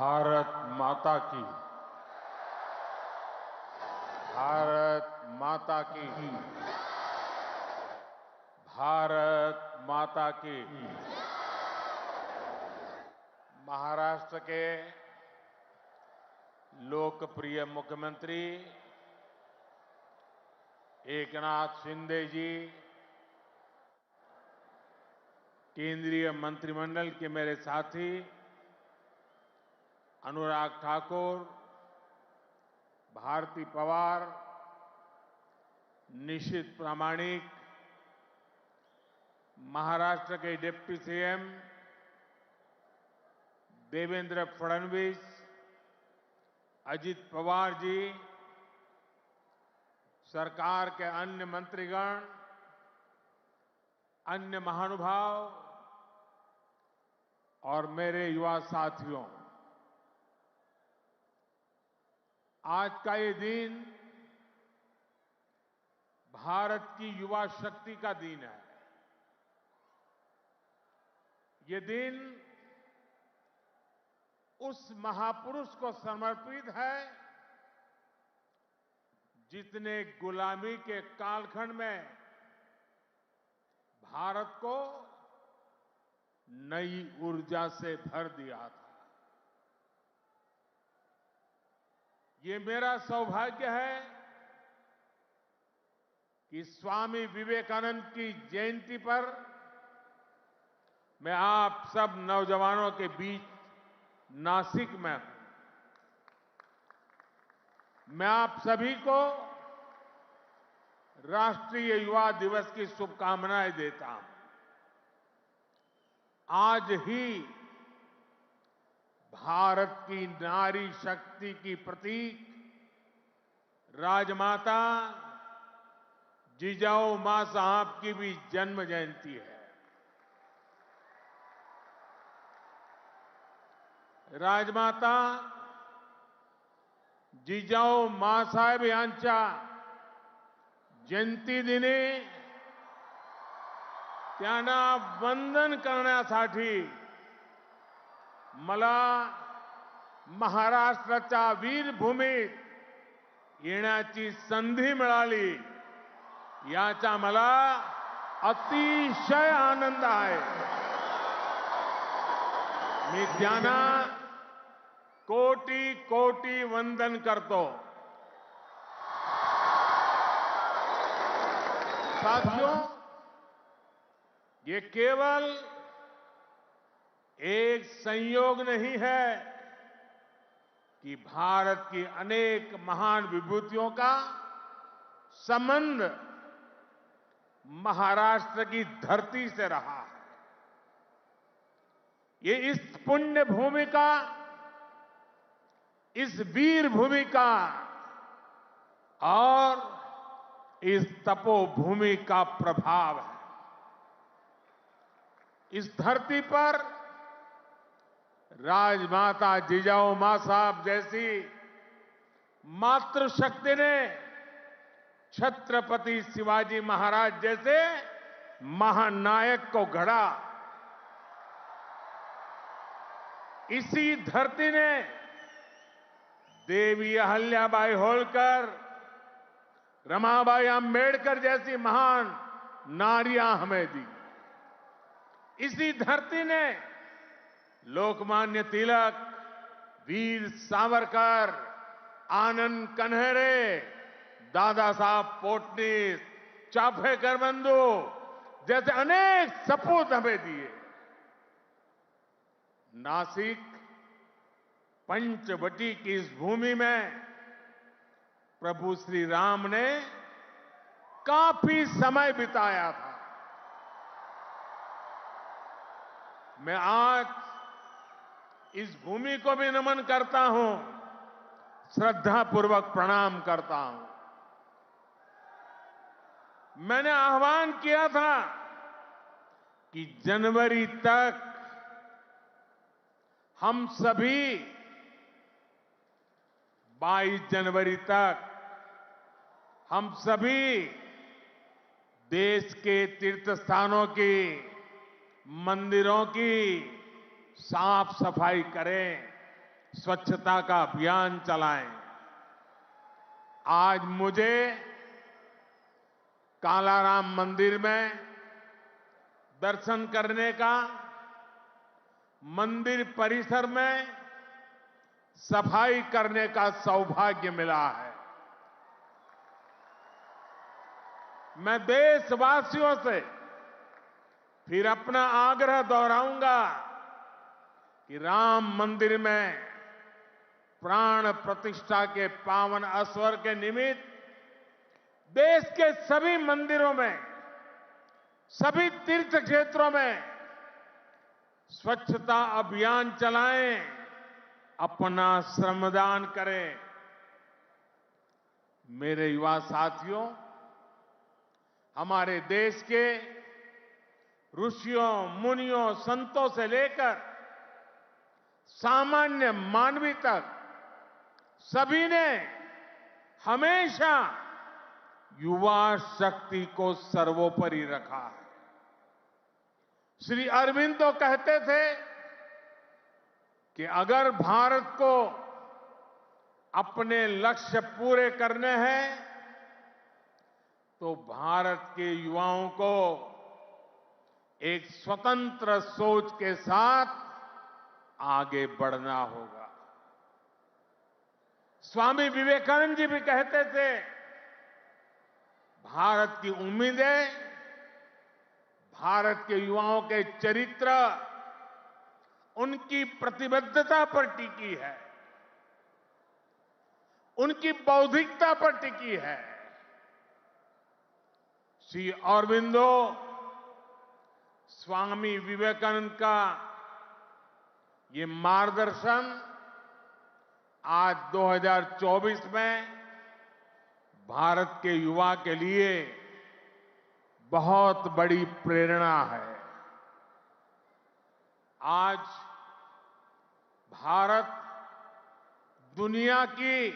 भारत माता की। भारत माता की। भारत माता की। महाराष्ट्र के लोकप्रिय मुख्यमंत्री एकनाथ शिंदे जी, केंद्रीय मंत्रिमंडल के मेरे साथी अनुराग ठाकुर, भारती पवार, निशित प्रामाणिक, महाराष्ट्र के डिप्टी सीएम देवेंद्र फडणवीस, अजित पवार जी, सरकार के अन्य मंत्रीगण, अन्य महानुभाव और मेरे युवा साथियों, आज का ये दिन भारत की युवा शक्ति का दिन है। ये दिन उस महापुरुष को समर्पित है जिसने गुलामी के कालखंड में भारत को नई ऊर्जा से भर दिया था। ये मेरा सौभाग्य है कि स्वामी विवेकानंद की जयंती पर मैं आप सब नौजवानों के बीच नासिक में हूं। मैं आप सभी को राष्ट्रीय युवा दिवस की शुभकामनाएं देता हूं। आज ही भारत की नारी शक्ति की प्रतीक राजमाता जिजाऊ मां साहब की भी जन्म जयंती है। राजमाता जिजाऊ मांसाहेब यांच्या जयंतीदिनी त्यांना वंदन करण्यासाठी मला महाराष्ट्राच्या वीरभूमीत येण्याची संधी मिळाली, याचा मला अतिशय आनंद आहे। मी त्यांना कोटी कोटी वंदन करतो। साथियों, ये केवल एक संयोग नहीं है कि भारत की अनेक महान विभूतियों का संबंध महाराष्ट्र की धरती से रहा है। ये इस पुण्य भूमि का, इस वीर भूमि का और इस तपोभूमि का प्रभाव है। इस धरती पर राजमाता जिजाऊ मां साहब जैसी मातृशक्ति ने छत्रपति शिवाजी महाराज जैसे महानायक को गढ़ा। इसी धरती ने देवी अहल्याबाई होलकर, रमाबाई अंबेडकर जैसी महान नारियां हमें दी। इसी धरती ने लोकमान्य तिलक, वीर सावरकर, आनंद कन्हेरे, दादा साहब पोटनीस, चाफेकर बंधु जैसे अनेक सपूत हमें दिए। नासिक पंचवटी की इस भूमि में प्रभु श्री राम ने काफी समय बिताया था। मैं आज इस भूमि को भी नमन करता हूं, श्रद्धापूर्वक प्रणाम करता हूं। मैंने आह्वान किया था कि जनवरी तक हम सभी 22 जनवरी तक हम सभी देश के तीर्थ स्थानों की, मंदिरों की साफ सफाई करें स्वच्छता का अभियान चलाएं। आज मुझे कालाराम मंदिर में दर्शन करने का, मंदिर परिसर में सफाई करने का सौभाग्य मिला है। मैं देशवासियों से फिर अपना आग्रह दोहराऊंगा कि राम मंदिर में प्राण प्रतिष्ठा के पावन अवसर के निमित्त देश के सभी मंदिरों में, सभी तीर्थ क्षेत्रों में स्वच्छता अभियान चलाएं, अपना श्रमदान करें। मेरे युवा साथियों, हमारे देश के ऋषियों, मुनियों, संतों से लेकर सामान्य मानवी तक सभी ने हमेशा युवा शक्ति को सर्वोपरि रखा है। श्री अरविंदो कहते थे कि अगर भारत को अपने लक्ष्य पूरे करने हैं तो भारत के युवाओं को एक स्वतंत्र सोच के साथ आगे बढ़ना होगा। स्वामी विवेकानंद जी भी कहते थे, भारत की उम्मीदें भारत के युवाओं के चरित्र, उनकी प्रतिबद्धता पर टिकी है, उनकी बौद्धिकता पर टिकी है। श्री अरविंदो स्वामी विवेकानंद का ये मार्गदर्शन आज 2024 में भारत के युवा के लिए बहुत बड़ी प्रेरणा है। आज भारत दुनिया की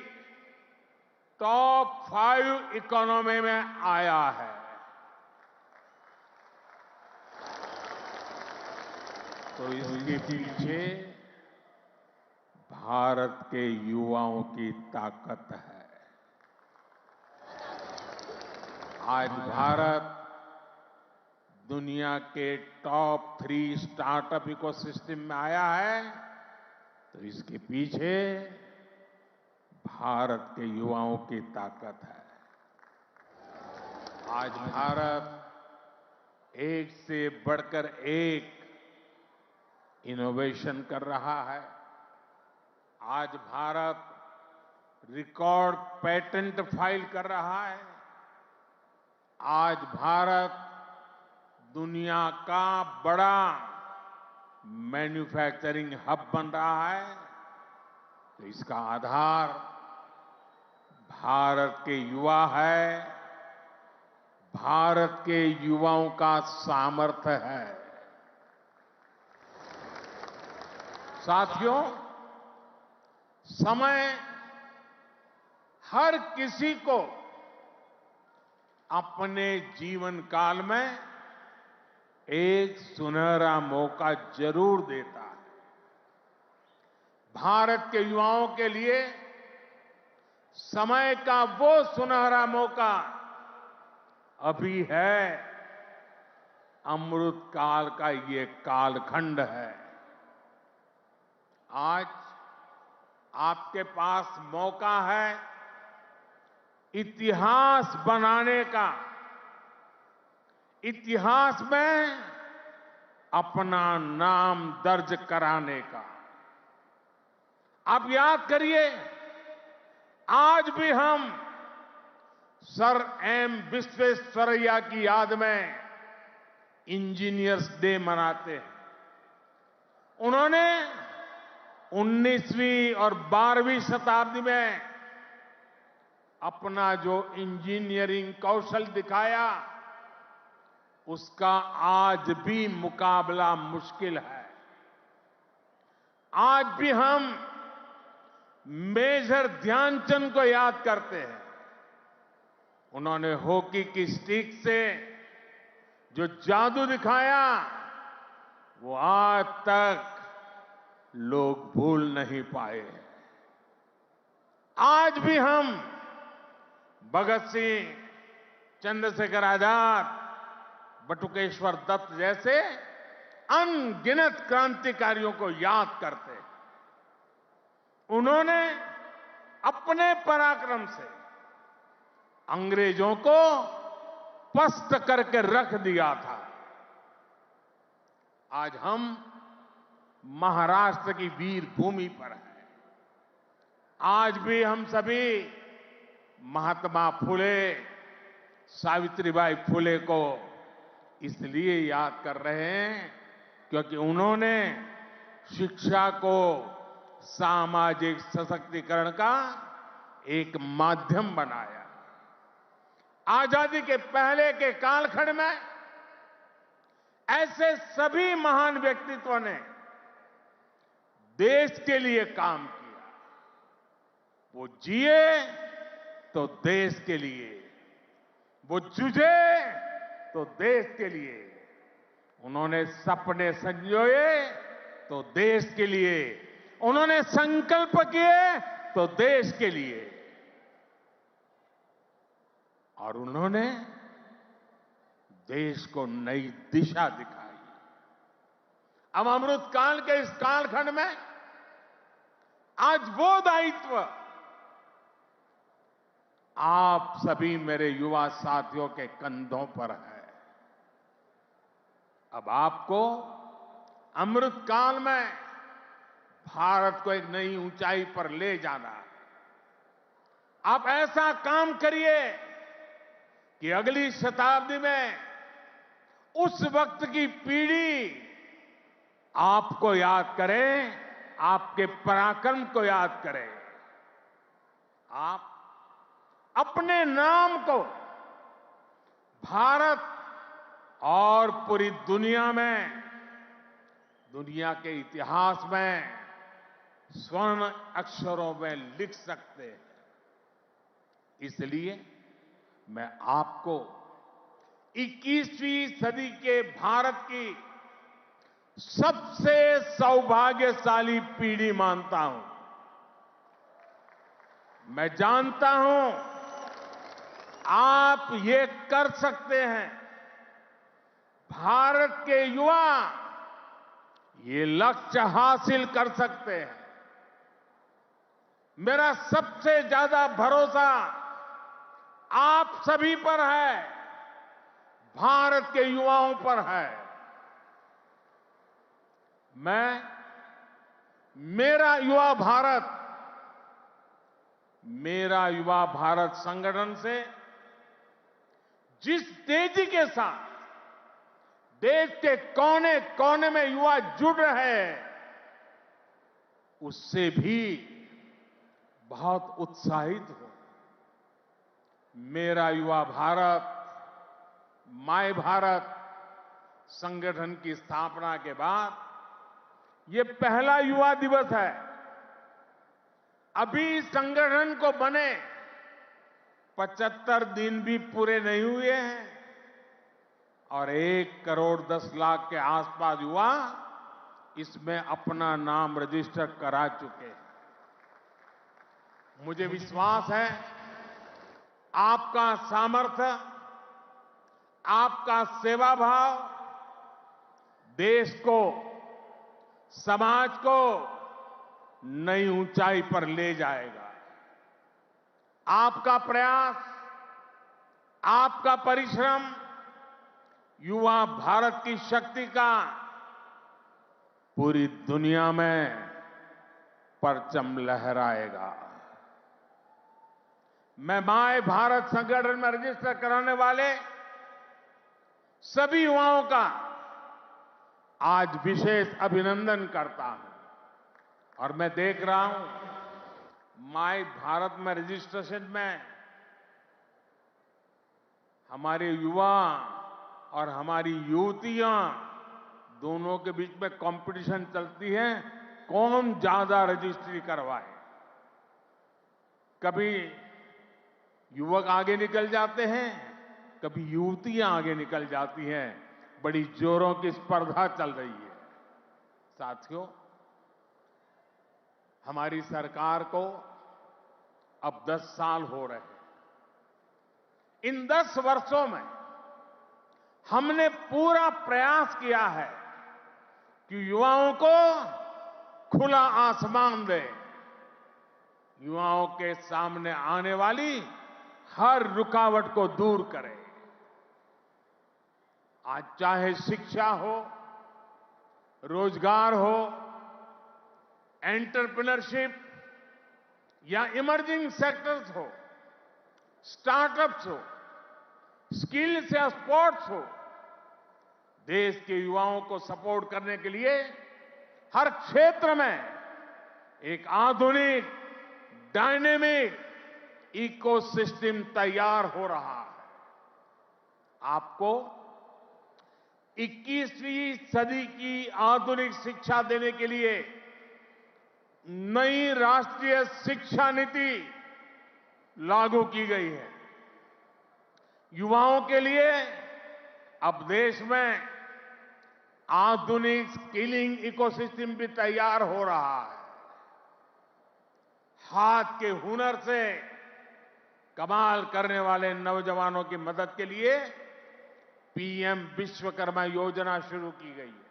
टॉप 5 इकोनॉमी में आया है। तो इसके पीछे भारत के युवाओं की ताकत है। आज भारत दुनिया के टॉप 3 स्टार्टअप इकोसिस्टम में आया है, तो इसके पीछे भारत के युवाओं की ताकत है। आज भारत एक से बढ़कर एक इनोवेशन कर रहा है। आज भारत रिकॉर्ड पेटेंट फाइल कर रहा है। आज भारत दुनिया का बड़ा मैन्युफैक्चरिंग हब बन रहा है। तो इसका आधार भारत के युवा है, भारत के युवाओं का सामर्थ्य है। साथियों, समय हर किसी को अपने जीवन काल में एक सुनहरा मौका जरूर देता है। भारत के युवाओं के लिए समय का वो सुनहरा मौका अभी है। अमृत काल का ये कालखंड है। आज आपके पास मौका है इतिहास बनाने का, इतिहास में अपना नाम दर्ज कराने का। आप याद करिए, आज भी हम सर एम विश्वेश्वरैया की याद में इंजीनियर्स डे मनाते हैं। उन्होंने 19वीं और 12वीं शताब्दी में अपना जो इंजीनियरिंग कौशल दिखाया, उसका आज भी मुकाबला मुश्किल है। आज भी हम मेजर ध्यानचंद को याद करते हैं। उन्होंने हॉकी की स्टिक से जो जादू दिखाया, वो आज तक लोग भूल नहीं पाए हैं। आज भी हम भगत सिंह, चंद्रशेखर आजाद, बटुकेश्वर दत्त जैसे अनगिनत क्रांतिकारियों को याद करते हैं। उन्होंने अपने पराक्रम से अंग्रेजों को पस्त करके रख दिया था। आज हम महाराष्ट्र की वीर भूमि पर हैं। आज भी हम सभी महात्मा फुले, सावित्रीबाई फुले को इसलिए याद कर रहे हैं क्योंकि उन्होंने शिक्षा को सामाजिक सशक्तिकरण का एक माध्यम बनाया। आजादी के पहले के कालखंड में ऐसे सभी महान व्यक्तित्वों ने देश के लिए काम किया। वो जिए तो देश के लिए, वो जूझे तो देश के लिए, उन्होंने सपने संजोए तो देश के लिए, उन्होंने संकल्प किए तो देश के लिए, और उन्होंने देश को नई दिशा दिखाई। अब अमृत काल के इस कालखंड में आज वो दायित्व आप सभी मेरे युवा साथियों के कंधों पर है। अब आपको अमृत काल में भारत को एक नई ऊंचाई पर ले जाना है। आप ऐसा काम करिए कि अगली शताब्दी में उस वक्त की पीढ़ी आपको याद करे, आपके पराक्रम को याद करे। आप अपने नाम को भारत और पूरी दुनिया में, दुनिया के इतिहास में स्वर्ण अक्षरों में लिख सकते हैं। इसलिए मैं आपको 21वीं सदी के भारत की सबसे सौभाग्यशाली पीढ़ी मानता हूं। मैं जानता हूं आप ये कर सकते हैं। भारत के युवा ये लक्ष्य हासिल कर सकते हैं। मेरा सबसे ज्यादा भरोसा आप सभी पर है, भारत के युवाओं पर है। मैं मेरा युवा भारत संगठन से जिस तेजी के साथ देश के कोने कोने में युवा जुड़ रहे हैं, उससे भी बहुत उत्साहित हूं। मेरा युवा भारत, माय भारत संगठन की स्थापना के बाद ये पहला युवा दिवस है। अभी संगठन को बने 75 दिन भी पूरे नहीं हुए हैं और 1 करोड़ 10 लाख के आसपास युवा इसमें अपना नाम रजिस्टर करा चुके हैं। मुझे विश्वास है आपका सामर्थ्य, आपका सेवा भाव देश को, समाज को नई ऊंचाई पर ले जाएगा। आपका प्रयास, आपका परिश्रम युवा भारत की शक्ति का पूरी दुनिया में परचम लहराएगा। मैं माय भारत संगठन में रजिस्टर कराने वाले सभी युवाओं का आज विशेष अभिनंदन करता हूं। और मैं देख रहा हूं माय भारत में रजिस्ट्रेशन में हमारे युवा और हमारी युवतियां दोनों के बीच में कंपटीशन चलती है, कौन ज्यादा रजिस्ट्री करवाए। कभी युवक आगे निकल जाते हैं, कभी युवतियां आगे निकल जाती हैं। बड़ी जोरों की स्पर्धा चल रही है। साथियों, हमारी सरकार को अब 10 साल हो रहे हैं। इन 10 वर्षों में हमने पूरा प्रयास किया है कि युवाओं को खुला आसमान दें, युवाओं के सामने आने वाली हर रुकावट को दूर करें। आज चाहे शिक्षा हो, रोजगार हो, एंटरप्रेन्योरशिप या इमर्जिंग सेक्टर्स हो, स्टार्टअप्स हो, स्किल्स या स्पोर्ट्स हो, देश के युवाओं को सपोर्ट करने के लिए हर क्षेत्र में एक आधुनिक, डायनेमिक इकोसिस्टम तैयार हो रहा है। आपको 21वीं सदी की आधुनिक शिक्षा देने के लिए नई राष्ट्रीय शिक्षा नीति लागू की गई है। युवाओं के लिए अब देश में आधुनिक स्किलिंग इकोसिस्टम भी तैयार हो रहा है। हाथ के हुनर से कमाल करने वाले नौजवानों की मदद के लिए पीएम विश्वकर्मा योजना शुरू की गई है।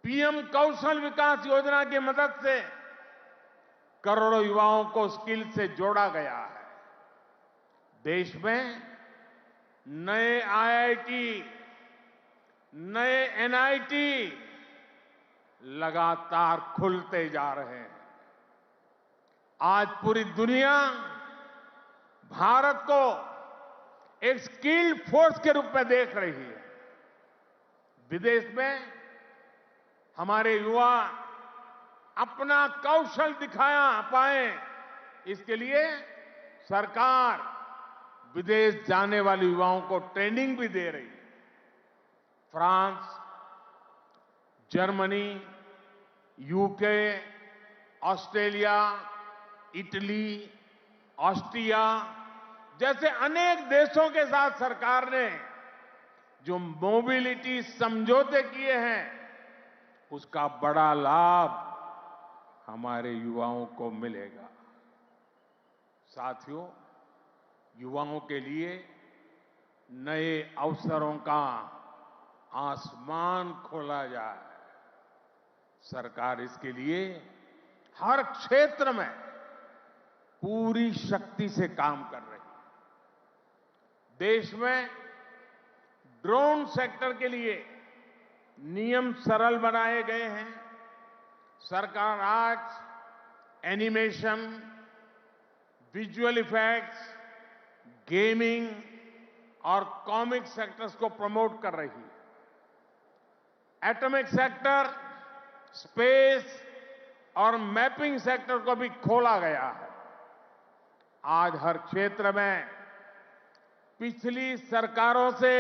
पीएम कौशल विकास योजना की मदद से करोड़ों युवाओं को स्किल से जोड़ा गया है। देश में नए आईआईटी, नए एनआईटी लगातार खुलते जा रहे हैं। आज पूरी दुनिया भारत को एक स्किल्ड फोर्स के रूप में देख रही है। विदेश में हमारे युवा अपना कौशल दिखाया पाए, इसके लिए सरकार विदेश जाने वाले युवाओं को ट्रेनिंग भी दे रही है। France, Germany, UK, Australia, Italy, Austria जैसे अनेक देशों के साथ सरकार ने जो मोबिलिटी समझौते किए हैं, उसका बड़ा लाभ हमारे युवाओं को मिलेगा। साथियों, युवाओं के लिए नए अवसरों का आसमान खोला जाए, सरकार इसके लिए हर क्षेत्र में पूरी शक्ति से काम कर रही है। देश में ड्रोन सेक्टर के लिए नियम सरल बनाए गए हैं। सरकार आज एनिमेशन, विजुअल इफेक्ट्स, गेमिंग और कॉमिक सेक्टर्स को प्रमोट कर रही है। एटॉमिक सेक्टर, स्पेस और मैपिंग सेक्टर को भी खोला गया है। आज हर क्षेत्र में पिछली सरकारों से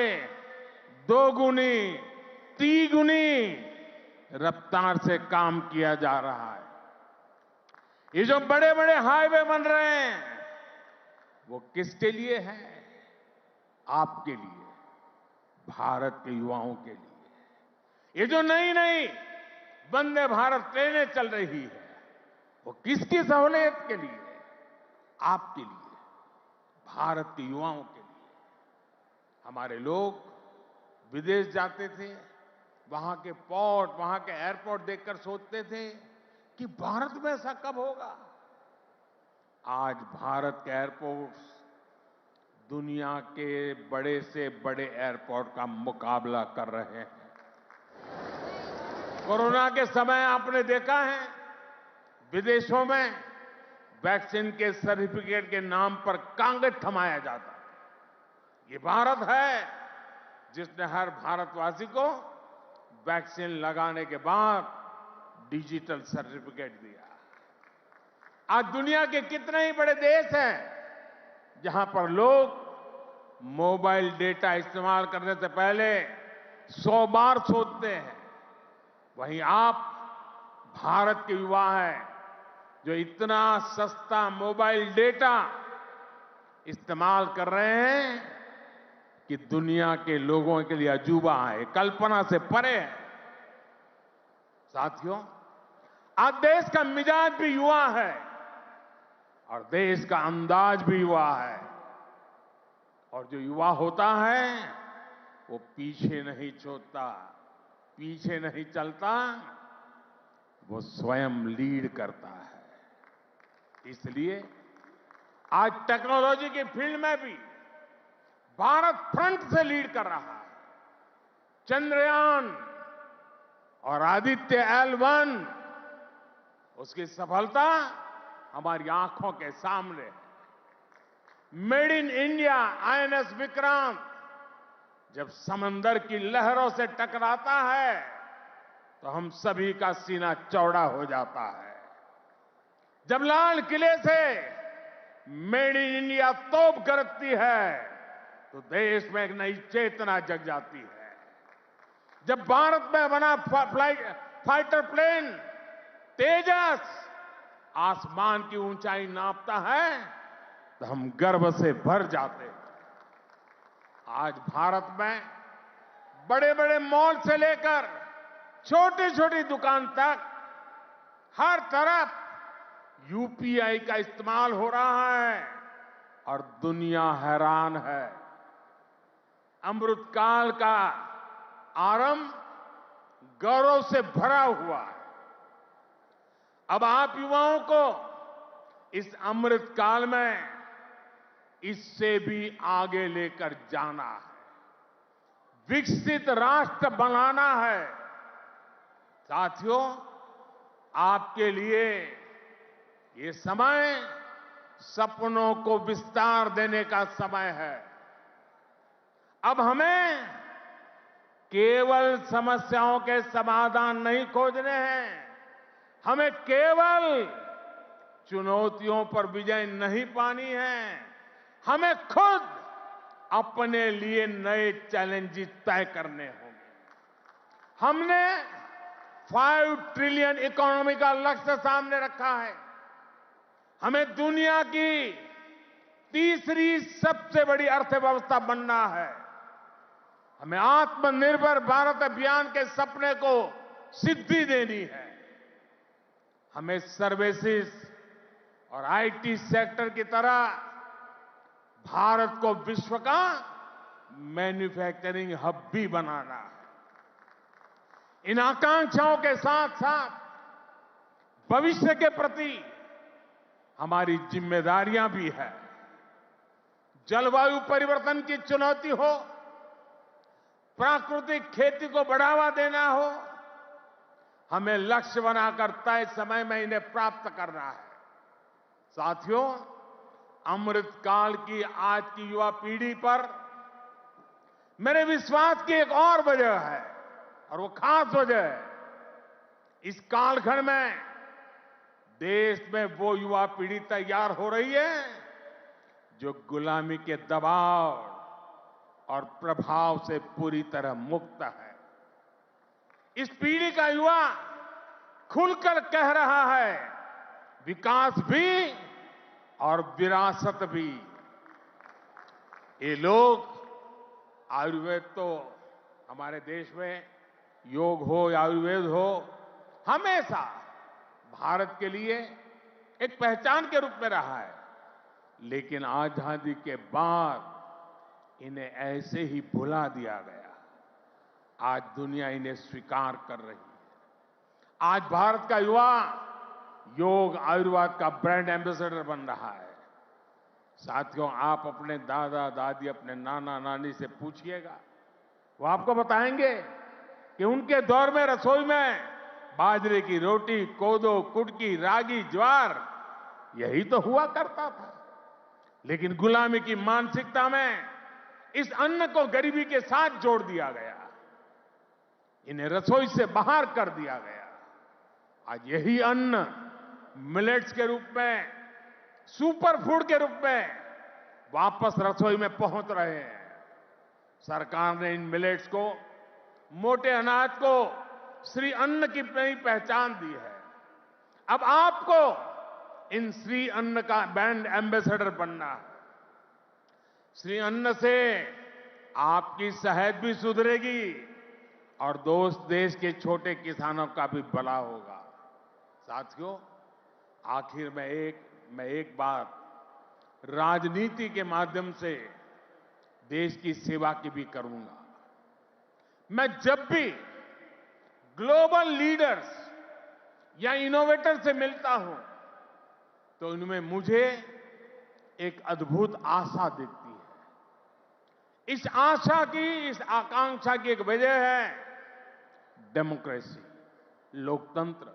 2 गुनी, 3 गुनी रफ्तार से काम किया जा रहा है। ये जो बड़े बड़े हाईवे बन रहे हैं, वो किसके लिए है? आपके लिए, भारत के युवाओं के लिए। ये जो नई नई वंदे भारत ट्रेनें चल रही है, वो किसकी सहूलियत के लिए? आपके लिए, भारत के युवाओं के लिए। हमारे लोग विदेश जाते थे, वहां के पोर्ट, वहां के एयरपोर्ट देखकर सोचते थे कि भारत में ऐसा कब होगा। आज भारत के एयरपोर्ट्स दुनिया के बड़े से बड़े एयरपोर्ट का मुकाबला कर रहे हैं। कोरोना के समय आपने देखा है, विदेशों में वैक्सीन के सर्टिफिकेट के नाम पर कागज थमाया जाता। ये भारत है जिसने हर भारतवासी को वैक्सीन लगाने के बाद डिजिटल सर्टिफिकेट दिया। आज दुनिया के कितने ही बड़े देश हैं जहां पर लोग मोबाइल डेटा इस्तेमाल करने से पहले 100 बार सोचते हैं। वहीं आप भारत के युवा हैं जो इतना सस्ता मोबाइल डेटा इस्तेमाल कर रहे हैं कि दुनिया के लोगों के लिए अजूबा है, कल्पना से परे है। साथियों, आज देश का मिजाज भी युवा है और देश का अंदाज भी युवा है। और जो युवा होता है वो पीछे नहीं छोड़ता, पीछे नहीं चलता, वो स्वयं लीड करता है। इसलिए आज टेक्नोलॉजी की फील्ड में भी भारत फ्रंट से लीड कर रहा है। चंद्रयान और आदित्य L1 उसकी सफलता हमारी आंखों के सामने है। Made in India INS Vikrant जब समंदर की लहरों से टकराता है तो हम सभी का सीना चौड़ा हो जाता है। जब लाल किले से मेड इन इंडिया तोप गरजती है तो देश में एक नई चेतना जग जाती है। जब भारत में बना फाइटर प्लेन तेजस आसमान की ऊंचाई नापता है तो हम गर्व से भर जाते हैं। आज भारत में बड़े बड़े मॉल से लेकर छोटी छोटी दुकान तक हर तरफ UPI का इस्तेमाल हो रहा है और दुनिया हैरान है। अमृतकाल का आरंभ गौरव से भरा हुआ है। अब आप युवाओं को इस अमृतकाल में इससे भी आगे लेकर जाना है, विकसित राष्ट्र बनाना है। साथियों, आपके लिए ये समय सपनों को विस्तार देने का समय है। अब हमें केवल समस्याओं के समाधान नहीं खोजने हैं, हमें केवल चुनौतियों पर विजय नहीं पानी है, हमें खुद अपने लिए नए चैलेंजेस तय करने होंगे। हमने 5 ट्रिलियन इकोनॉमी का लक्ष्य सामने रखा है। हमें दुनिया की तीसरी सबसे बड़ी अर्थव्यवस्था बनना है। हमें आत्मनिर्भर भारत अभियान के सपने को सिद्धि देनी है। हमें सर्विसेज और IT सेक्टर की तरह भारत को विश्व का मैन्युफैक्चरिंग हब भी बनाना है। इन आकांक्षाओं के साथ साथ भविष्य के प्रति हमारी जिम्मेदारियां भी है। जलवायु परिवर्तन की चुनौती हो, प्राकृतिक खेती को बढ़ावा देना हो, हमें लक्ष्य बनाकर तय समय में इन्हें प्राप्त करना है। साथियों, अमृतकाल की आज की युवा पीढ़ी पर मेरे विश्वास की एक और वजह है और वो खास वजह है। इस कालखंड में देश में वो युवा पीढ़ी तैयार हो रही है जो गुलामी के दबाव और प्रभाव से पूरी तरह मुक्त है। इस पीढ़ी का युवा खुलकर कह रहा है, विकास भी और विरासत भी। ये लोग आयुर्वेद तो हमारे देश में योग हो या आयुर्वेद हो, हमेशा भारत के लिए एक पहचान के रूप में रहा है। लेकिन आजादी के बाद इन्हें ऐसे ही भुला दिया गया। आज दुनिया इन्हें स्वीकार कर रही है। आज भारत का युवा योग आयुर्वेद का ब्रांड एम्बेसडर बन रहा है। साथियों, आप अपने दादा दादी, अपने नाना नानी से पूछिएगा, वो आपको बताएंगे कि उनके दौर में रसोई में बाजरे की रोटी, कोदो, कुटकी, रागी, ज्वार यही तो हुआ करता था। लेकिन गुलामी की मानसिकता में इस अन्न को गरीबी के साथ जोड़ दिया गया, इन्हें रसोई से बाहर कर दिया गया। आज यही अन्न मिलेट्स के रूप में, सुपर फूड के रूप में वापस रसोई में पहुंच रहे हैं। सरकार ने इन मिलेट्स को, मोटे अनाज को श्री अन्न की नई पहचान दी है। अब आपको इन श्री अन्न का ब्रांड एम्बेसडर बनना है। श्री अन्न से आपकी सेहत भी सुधरेगी और देश के छोटे किसानों का भी भला होगा। साथियों, आखिर में एक बात राजनीति के माध्यम से देश की सेवा की भी करूंगा। मैं जब भी ग्लोबल लीडर्स या इनोवेटर से मिलता हूं तो उनमें मुझे एक अद्भुत आशा दिखती है। इस आशा की, इस आकांक्षा की एक वजह है डेमोक्रेसी, लोकतंत्र।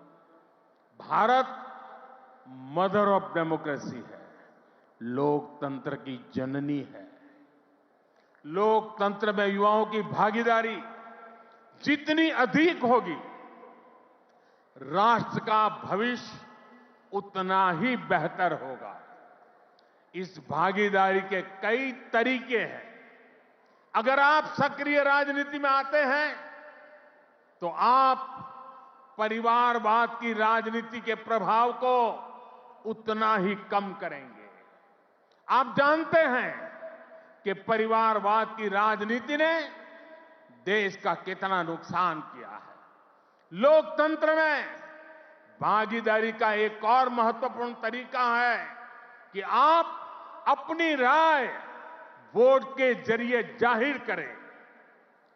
भारत मदर ऑफ डेमोक्रेसी है, लोकतंत्र की जननी है। लोकतंत्र में युवाओं की भागीदारी जितनी अधिक होगी, राष्ट्र का भविष्य उतना ही बेहतर होगा। इस भागीदारी के कई तरीके हैं। अगर आप सक्रिय राजनीति में आते हैं तो आप परिवारवाद की राजनीति के प्रभाव को उतना ही कम करेंगे। आप जानते हैं कि परिवारवाद की राजनीति ने देश का कितना नुकसान किया है। लोकतंत्र में भागीदारी का एक और महत्वपूर्ण तरीका है कि आप अपनी राय वोट के जरिए जाहिर करें।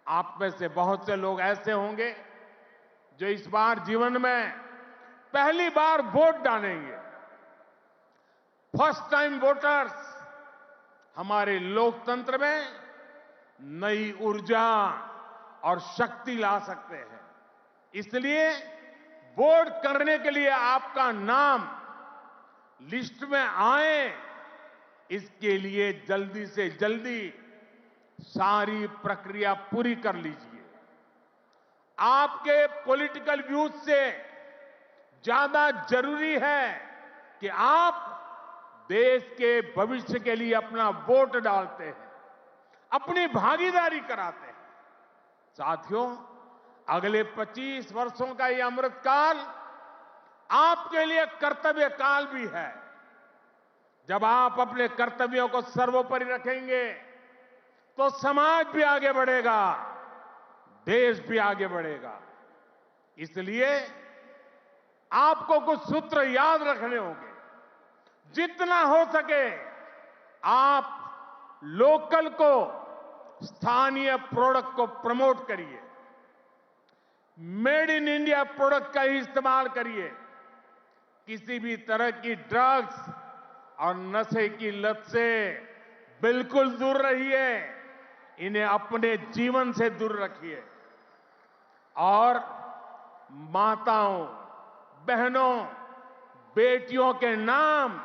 आप में से बहुत से लोग ऐसे होंगे जो इस बार जीवन में पहली बार वोट डालेंगे। फर्स्ट टाइम वोटर्स हमारे लोकतंत्र में नई ऊर्जा और शक्ति ला सकते हैं। इसलिए वोट करने के लिए आपका नाम लिस्ट में आए, इसके लिए जल्दी से जल्दी सारी प्रक्रिया पूरी कर लीजिए। आपके पॉलिटिकल व्यूज से ज्यादा जरूरी है कि आप देश के भविष्य के लिए अपना वोट डालते हैं, अपनी भागीदारी कराते हैं। साथियों, अगले 25 वर्षों का ये अमृतकाल आपके लिए कर्तव्य काल भी है। जब आप अपने कर्तव्यों को सर्वोपरि रखेंगे तो समाज भी आगे बढ़ेगा, देश भी आगे बढ़ेगा। इसलिए आपको कुछ सूत्र याद रखने होंगे। जितना हो सके आप लोकल को, स्थानीय प्रोडक्ट को प्रमोट करिए। मेड इन इंडिया प्रोडक्ट का ही इस्तेमाल करिए। किसी भी तरह की ड्रग्स और नशे की लत से बिल्कुल दूर रहिए। इन्हें अपने जीवन से दूर रखिए। और माताओं, बहनों, बेटियों के नाम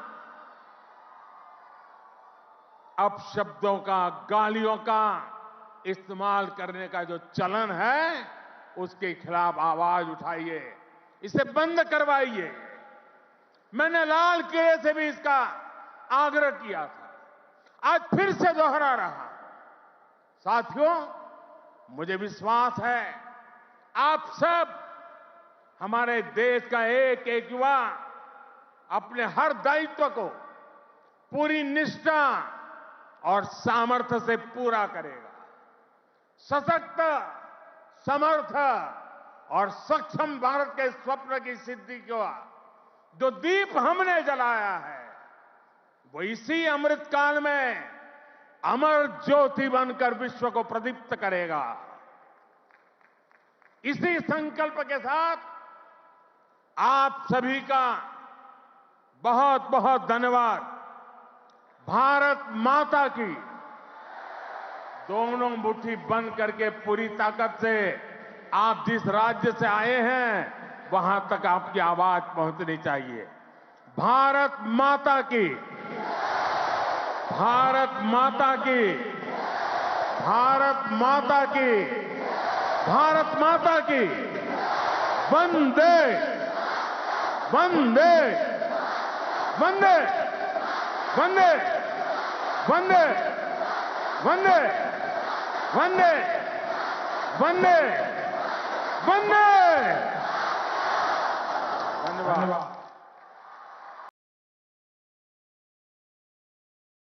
अपशब्दों का, गालियों का इस्तेमाल करने का जो चलन है, उसके खिलाफ आवाज उठाइए, इसे बंद करवाइए। मैंने लाल किले से भी इसका आग्रह किया था, आज फिर से दोहरा रहा। साथियों, मुझे विश्वास है आप सब, हमारे देश का एक एक युवा अपने हर दायित्व को पूरी निष्ठा और सामर्थ्य से पूरा करेगा। सशक्त, समर्थ और सक्षम भारत के स्वप्न की सिद्धि को जो दीप हमने जलाया है, वो इसी अमृतकाल में अमर ज्योति बनकर विश्व को प्रदीप्त करेगा। इसी संकल्प के साथ आप सभी का बहुत बहुत धन्यवाद। भारत माता की दोनों मुट्ठी बंद करके पूरी ताकत से आप जिस राज्य से आए हैं वहां तक आपकी आवाज पहुंचनी चाहिए। भारत माता की, भारत माता की, भारत माता की, भारत माता की। वंदे वंदे वंदे वंदे वंदे वंदे वंदे वंदे वंदे। धन्यवाद।